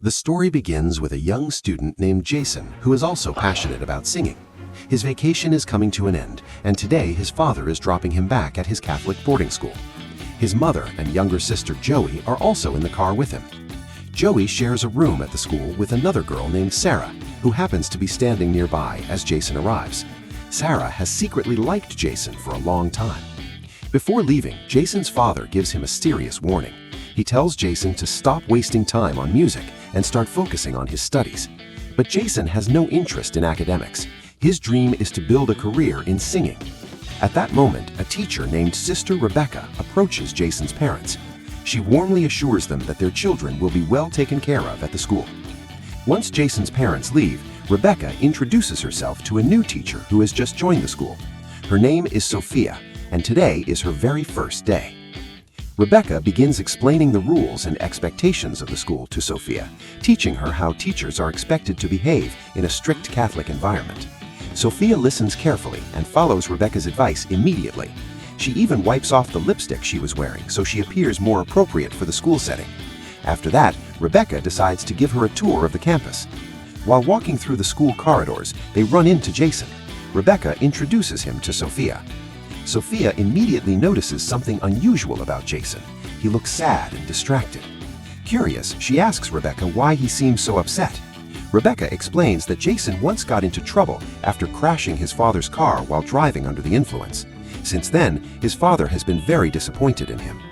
The story begins with a young student named Jason who is also passionate about singing. His vacation is coming to an end, and today his father is dropping him back at his Catholic boarding school. His mother and younger sister Joey are also in the car with him. Joey shares a room at the school with another girl named Sarah, who happens to be standing nearby as Jason arrives. Sarah has secretly liked Jason for a long time. Before leaving, Jason's father gives him a serious warning. He tells Jason to stop wasting time on music and start focusing on his studies. But Jason has no interest in academics. His dream is to build a career in singing. At that moment, a teacher named Sister Rebecca approaches Jason's parents. She warmly assures them that their children will be well taken care of at the school. Once Jason's parents leave, Rebecca introduces herself to a new teacher who has just joined the school. Her name is Sophia, and today is her very first day. Rebecca begins explaining the rules and expectations of the school to Sophia, teaching her how teachers are expected to behave in a strict Catholic environment. Sophia listens carefully and follows Rebecca's advice immediately. She even wipes off the lipstick she was wearing so she appears more appropriate for the school setting. After that, Rebecca decides to give her a tour of the campus. While walking through the school corridors, they run into Jason. Rebecca introduces him to Sophia. Sophia immediately notices something unusual about Jason. He looks sad and distracted. Curious, she asks Rebecca why he seems so upset. Rebecca explains that Jason once got into trouble after crashing his father's car while driving under the influence. Since then, his father has been very disappointed in him.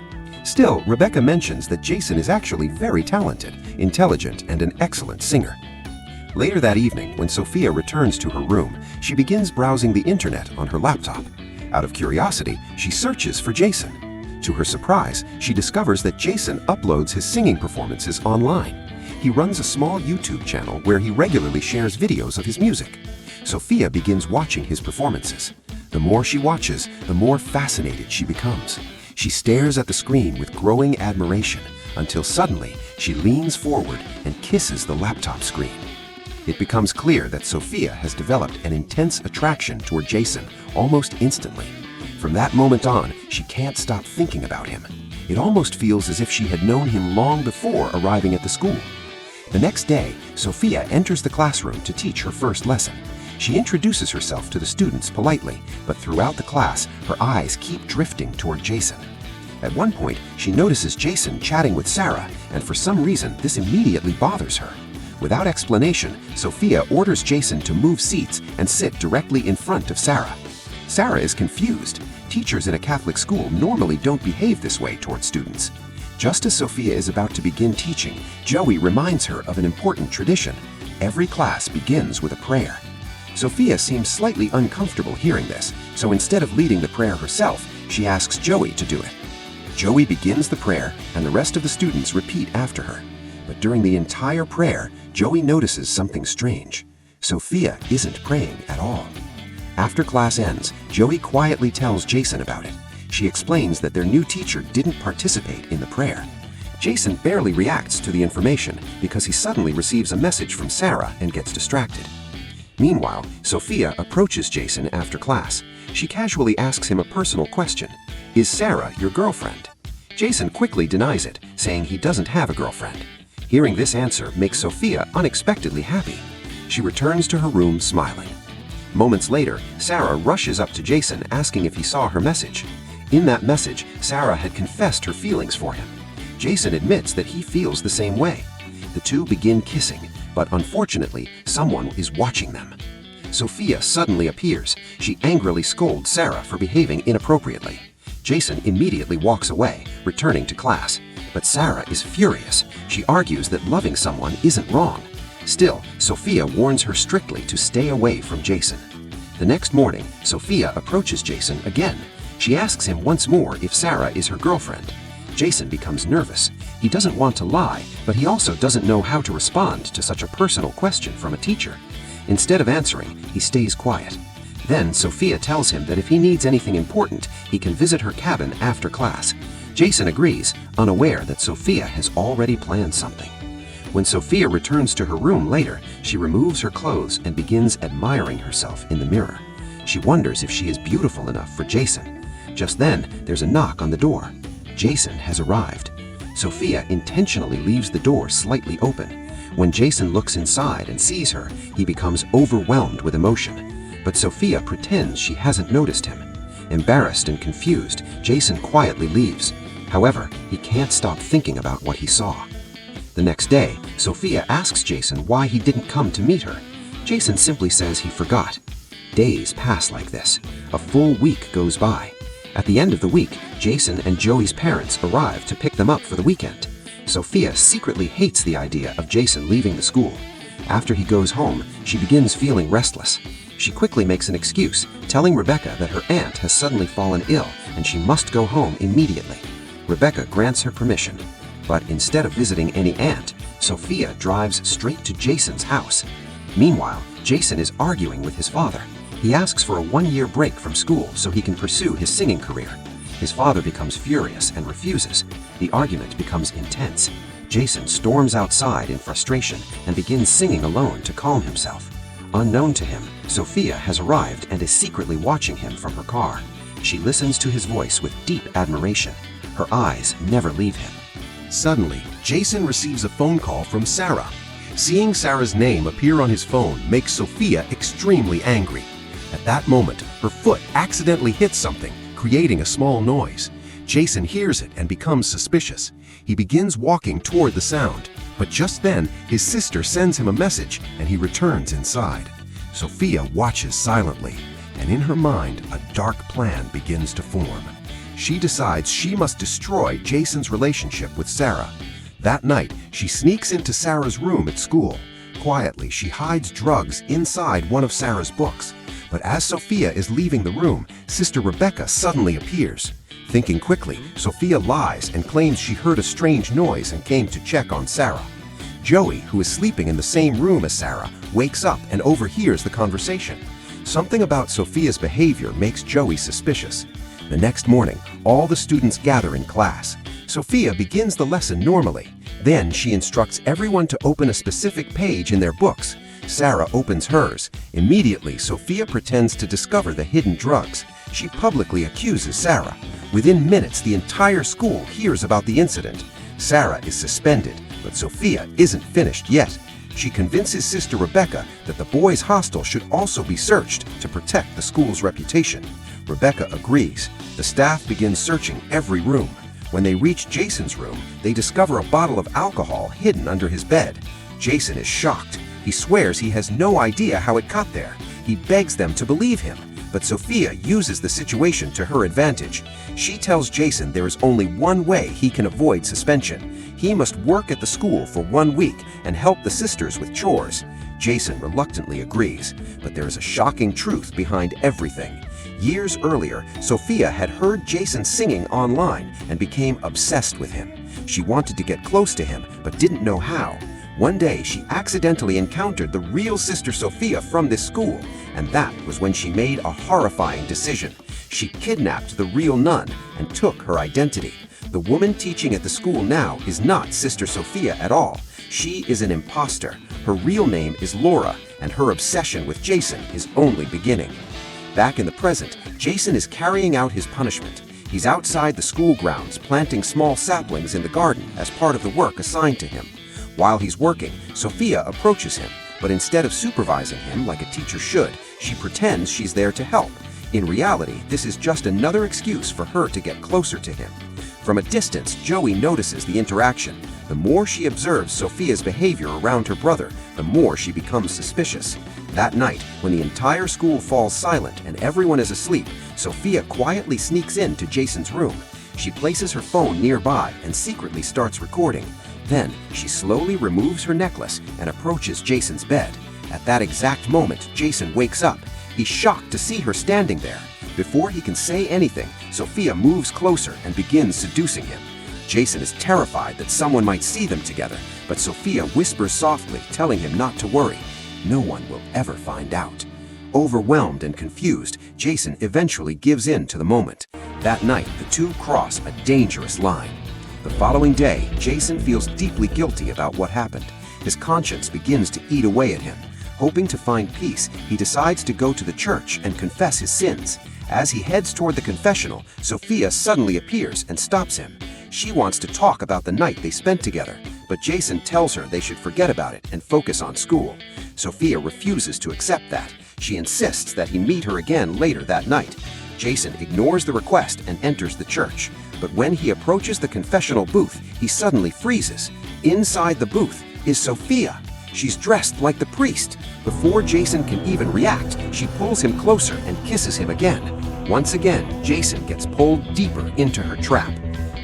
Still, Rebecca mentions that Jason is actually very talented, intelligent, and an excellent singer. Later that evening, when Sophia returns to her room, she begins browsing the internet on her laptop. Out of curiosity, she searches for Jason. To her surprise, she discovers that Jason uploads his singing performances online. He runs a small YouTube channel where he regularly shares videos of his music. Sophia begins watching his performances. The more she watches, the more fascinated she becomes. She stares at the screen with growing admiration until suddenly she leans forward and kisses the laptop screen. It becomes clear that Sophia has developed an intense attraction toward Jason almost instantly. From that moment on, she can't stop thinking about him. It almost feels as if she had known him long before arriving at the school. The next day, Sophia enters the classroom to teach her first lesson. She introduces herself to the students politely, but throughout the class, her eyes keep drifting toward Jason. At one point, she notices Jason chatting with Sarah, and for some reason, this immediately bothers her. Without explanation, Sophia orders Jason to move seats and sit directly in front of Sarah. Sarah is confused. Teachers in a Catholic school normally don't behave this way toward students. Just as Sophia is about to begin teaching, Joey reminds her of an important tradition. Every class begins with a prayer. Sophia seems slightly uncomfortable hearing this, so instead of leading the prayer herself, she asks Joey to do it. Joey begins the prayer, and the rest of the students repeat after her. But during the entire prayer, Joey notices something strange. Sophia isn't praying at all. After class ends, Joey quietly tells Jason about it. She explains that their new teacher didn't participate in the prayer. Jason barely reacts to the information because he suddenly receives a message from Sarah and gets distracted. Meanwhile, Sophia approaches Jason after class. She casually asks him a personal question. "Is Sarah your girlfriend?" Jason quickly denies it, saying he doesn't have a girlfriend. Hearing this answer makes Sophia unexpectedly happy. She returns to her room smiling. Moments later, Sarah rushes up to Jason asking if he saw her message. In that message, Sarah had confessed her feelings for him. Jason admits that he feels the same way. The two begin kissing, but unfortunately, someone is watching them. Sophia suddenly appears. She angrily scolds Sarah for behaving inappropriately. Jason immediately walks away, returning to class. But Sarah is furious. She argues that loving someone isn't wrong. Still, Sophia warns her strictly to stay away from Jason. The next morning, Sophia approaches Jason again. She asks him once more if Sarah is her girlfriend. Jason becomes nervous. He doesn't want to lie, but he also doesn't know how to respond to such a personal question from a teacher. Instead of answering, he stays quiet. Then Sophia tells him that if he needs anything important, he can visit her cabin after class. Jason agrees, unaware that Sophia has already planned something. When Sophia returns to her room later, she removes her clothes and begins admiring herself in the mirror. She wonders if she is beautiful enough for Jason. Just then, there's a knock on the door. Jason has arrived. Sophia intentionally leaves the door slightly open. When Jason looks inside and sees her, he becomes overwhelmed with emotion. But Sophia pretends she hasn't noticed him. Embarrassed and confused, Jason quietly leaves. However, he can't stop thinking about what he saw. The next day, Sophia asks Jason why he didn't come to meet her. Jason simply says he forgot. Days pass like this. A full week goes by. At the end of the week, Jason and Joey's parents arrive to pick them up for the weekend. Sophia secretly hates the idea of Jason leaving the school. After he goes home, she begins feeling restless. She quickly makes an excuse, telling Rebecca that her aunt has suddenly fallen ill and she must go home immediately. Rebecca grants her permission. But instead of visiting any aunt, Sophia drives straight to Jason's house. Meanwhile, Jason is arguing with his father. He asks for a one-year break from school so he can pursue his singing career. His father becomes furious and refuses. The argument becomes intense. Jason storms outside in frustration and begins singing alone to calm himself. Unknown to him, Sophia has arrived and is secretly watching him from her car. She listens to his voice with deep admiration. Her eyes never leave him. Suddenly, Jason receives a phone call from Sarah. Seeing Sarah's name appear on his phone makes Sophia extremely angry. At that moment, her foot accidentally hits something, creating a small noise. Jason hears it and becomes suspicious. He begins walking toward the sound, but just then, his sister sends him a message and he returns inside. Sophia watches silently, and in her mind, a dark plan begins to form. She decides she must destroy Jason's relationship with Sarah. That night, she sneaks into Sarah's room at school. Quietly, she hides drugs inside one of Sarah's books. But as Sophia is leaving the room, Sister Rebecca suddenly appears. Thinking quickly, Sophia lies and claims she heard a strange noise and came to check on Sarah. Joey, who is sleeping in the same room as Sarah, wakes up and overhears the conversation. Something about Sophia's behavior makes Joey suspicious. The next morning, all the students gather in class. Sophia begins the lesson normally. Then she instructs everyone to open a specific page in their books. Sarah opens hers. Immediately, Sophia pretends to discover the hidden drugs. She publicly accuses Sarah. Within minutes, the entire school hears about the incident. Sarah is suspended, but Sophia isn't finished yet. She convinces Sister Rebecca that the boys' hostel should also be searched to protect the school's reputation. Rebecca agrees. The staff begins searching every room. When they reach Jason's room, they discover a bottle of alcohol hidden under his bed. Jason is shocked. He swears he has no idea how it got there. He begs them to believe him, but Sophia uses the situation to her advantage. She tells Jason there is only one way he can avoid suspension. He must work at the school for 1 week and help the sisters with chores. Jason reluctantly agrees, but there is a shocking truth behind everything. Years earlier, Sophia had heard Jason singing online and became obsessed with him. She wanted to get close to him, but didn't know how. One day, she accidentally encountered the real Sister Sophia from this school, and that was when she made a horrifying decision. She kidnapped the real nun and took her identity. The woman teaching at the school now is not Sister Sophia at all. She is an impostor. Her real name is Laura, and her obsession with Jason is only beginning. Back in the present, Jason is carrying out his punishment. He's outside the school grounds planting small saplings in the garden as part of the work assigned to him. While he's working, Sophia approaches him, but instead of supervising him like a teacher should, she pretends she's there to help. In reality, this is just another excuse for her to get closer to him. From a distance, Joey notices the interaction. The more she observes Sophia's behavior around her brother, the more she becomes suspicious. That night, when the entire school falls silent and everyone is asleep, Sophia quietly sneaks into Jason's room. She places her phone nearby and secretly starts recording. Then, she slowly removes her necklace and approaches Jason's bed. At that exact moment, Jason wakes up. He's shocked to see her standing there. Before he can say anything, Sophia moves closer and begins seducing him. Jason is terrified that someone might see them together, but Sophia whispers softly, telling him not to worry. No one will ever find out. Overwhelmed and confused, Jason eventually gives in to the moment. That night, the two cross a dangerous line. The following day, Jason feels deeply guilty about what happened. His conscience begins to eat away at him. Hoping to find peace, he decides to go to the church and confess his sins. As he heads toward the confessional, Sophia suddenly appears and stops him. She wants to talk about the night they spent together, but Jason tells her they should forget about it and focus on school. Sophia refuses to accept that. She insists that he meet her again later that night. Jason ignores the request and enters the church. But when he approaches the confessional booth, he suddenly freezes. Inside the booth is Sophia. She's dressed like the priest. Before Jason can even react, she pulls him closer and kisses him again. Once again, Jason gets pulled deeper into her trap.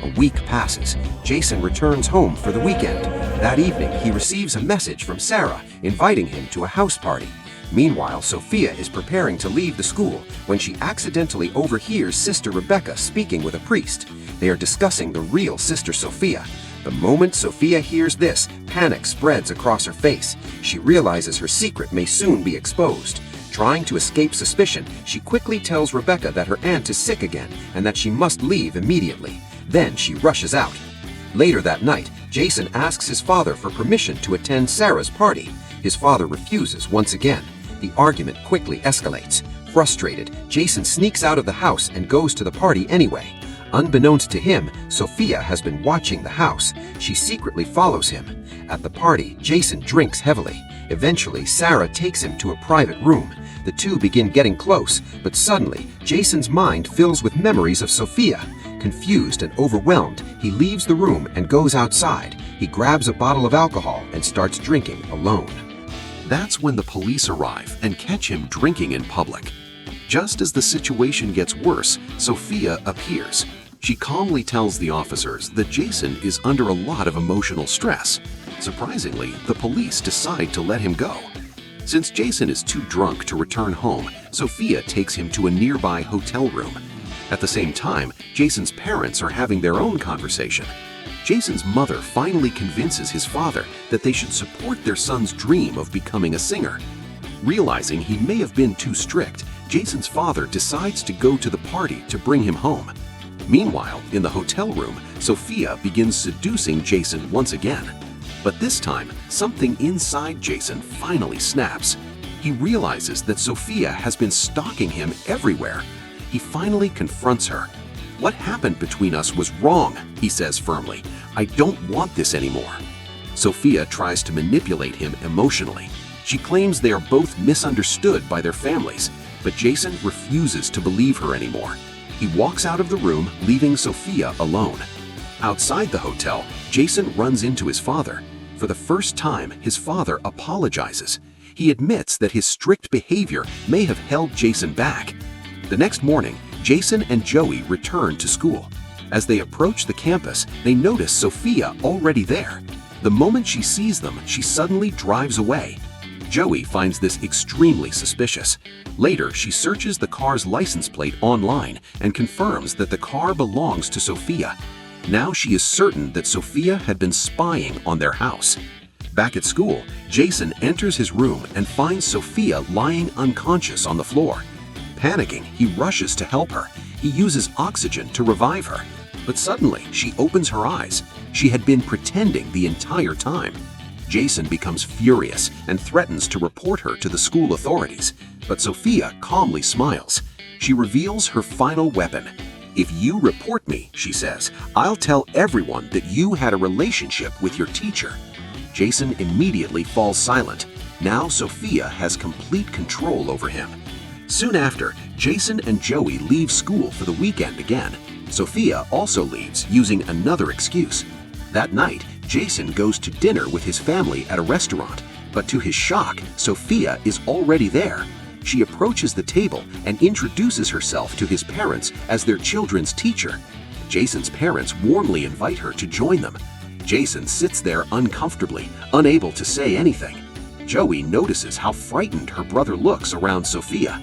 A week passes. Jason returns home for the weekend. That evening, he receives a message from Sarah inviting him to a house party. Meanwhile, Sophia is preparing to leave the school when she accidentally overhears Sister Rebecca speaking with a priest. They are discussing the real Sister Sophia. The moment Sophia hears this, panic spreads across her face. She realizes her secret may soon be exposed. Trying to escape suspicion, she quickly tells Rebecca that her aunt is sick again and that she must leave immediately. Then she rushes out. Later that night, Jason asks his father for permission to attend Sarah's party. His father refuses once again. The argument quickly escalates. Frustrated, Jason sneaks out of the house and goes to the party anyway. Unbeknownst to him, Sophia has been watching the house. She secretly follows him. At the party, Jason drinks heavily. Eventually, Sarah takes him to a private room. The two begin getting close, but suddenly, Jason's mind fills with memories of Sophia. Confused and overwhelmed, he leaves the room and goes outside. He grabs a bottle of alcohol and starts drinking alone. That's when the police arrive and catch him drinking in public. Just as the situation gets worse, Sophia appears. She calmly tells the officers that Jason is under a lot of emotional stress. Surprisingly, the police decide to let him go. Since Jason is too drunk to return home, Sophia takes him to a nearby hotel room. At the same time, Jason's parents are having their own conversation. Jason's mother finally convinces his father that they should support their son's dream of becoming a singer. Realizing he may have been too strict, Jason's father decides to go to the party to bring him home. Meanwhile, in the hotel room, Sophia begins seducing Jason once again. But this time, something inside Jason finally snaps. He realizes that Sophia has been stalking him everywhere. He finally confronts her. "What happened between us was wrong," he says firmly. "I don't want this anymore." Sophia tries to manipulate him emotionally. She claims they are both misunderstood by their families, but Jason refuses to believe her anymore. He walks out of the room, leaving Sophia alone. Outside the hotel, Jason runs into his father. For the first time, his father apologizes. He admits that his strict behavior may have held Jason back. The next morning, Jason and Joey return to school. As they approach the campus, they notice Sophia already there. The moment she sees them, she suddenly drives away. Joey finds this extremely suspicious. Later, she searches the car's license plate online and confirms that the car belongs to Sophia. Now she is certain that Sophia had been spying on their house. Back at school, Jason enters his room and finds Sophia lying unconscious on the floor. Panicking, he rushes to help her. He uses oxygen to revive her. But suddenly, she opens her eyes. She had been pretending the entire time. Jason becomes furious and threatens to report her to the school authorities. But Sophia calmly smiles. She reveals her final weapon. "If you report me," she says, "I'll tell everyone that you had a relationship with your teacher." Jason immediately falls silent. Now Sophia has complete control over him. Soon after, Jason and Joey leave school for the weekend again. Sophia also leaves, using another excuse. That night, Jason goes to dinner with his family at a restaurant, but to his shock, Sophia is already there. She approaches the table and introduces herself to his parents as their children's teacher. Jason's parents warmly invite her to join them. Jason sits there uncomfortably, unable to say anything. Joey notices how frightened her brother looks around Sophia.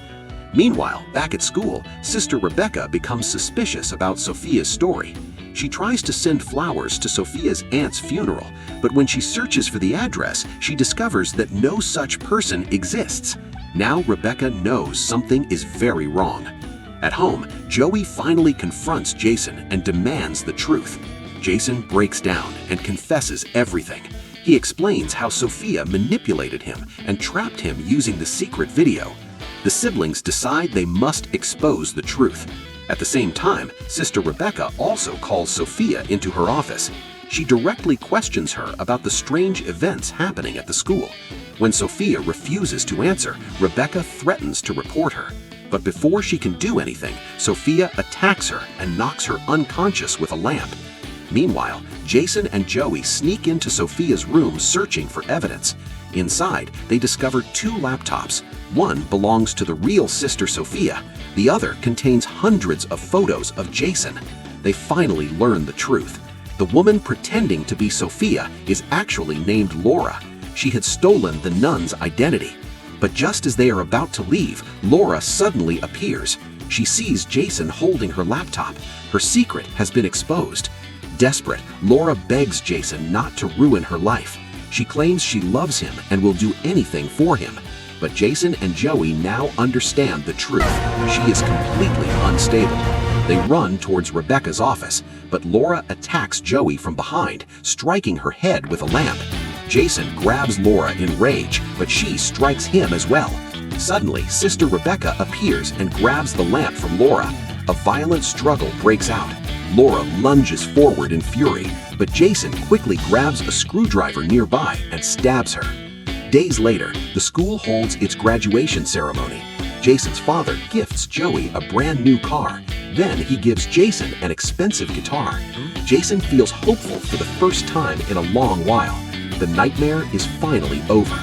Meanwhile, back at school, Sister Rebecca becomes suspicious about Sophia's story. She tries to send flowers to Sophia's aunt's funeral, but when she searches for the address, she discovers that no such person exists. Now Rebecca knows something is very wrong. At home, Joey finally confronts Jason and demands the truth. Jason breaks down and confesses everything. He explains how Sophia manipulated him and trapped him using the secret video. The siblings decide they must expose the truth. At the same time, Sister Rebecca also calls Sophia into her office. She directly questions her about the strange events happening at the school. When Sophia refuses to answer, Rebecca threatens to report her. But before she can do anything, Sophia attacks her and knocks her unconscious with a lamp. Meanwhile, Jason and Joey sneak into Sophia's room searching for evidence. Inside, they discover 2 laptops. One belongs to the real sister Sophia. The other contains hundreds of photos of Jason. They finally learn the truth. The woman pretending to be Sophia is actually named Laura. She had stolen the nun's identity. But just as they are about to leave, Laura suddenly appears. She sees Jason holding her laptop. Her secret has been exposed. Desperate, Laura begs Jason not to ruin her life. She claims she loves him and will do anything for him. But Jason and Joey now understand the truth. She is completely unstable. They run towards Rebecca's office, but Laura attacks Joey from behind, striking her head with a lamp. Jason grabs Laura in rage, but she strikes him as well. Suddenly, Sister Rebecca appears and grabs the lamp from Laura. A violent struggle breaks out. Laura lunges forward in fury, but Jason quickly grabs a screwdriver nearby and stabs her. Days later, the school holds its graduation ceremony. Jason's father gifts Joey a brand new car. Then he gives Jason an expensive guitar. Jason feels hopeful for the first time in a long while. The nightmare is finally over.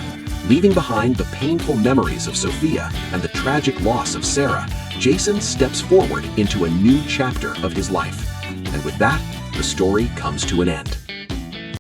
Leaving behind the painful memories of Sophia and the tragic loss of Sarah, Jason steps forward into a new chapter of his life. And with that, the story comes to an end.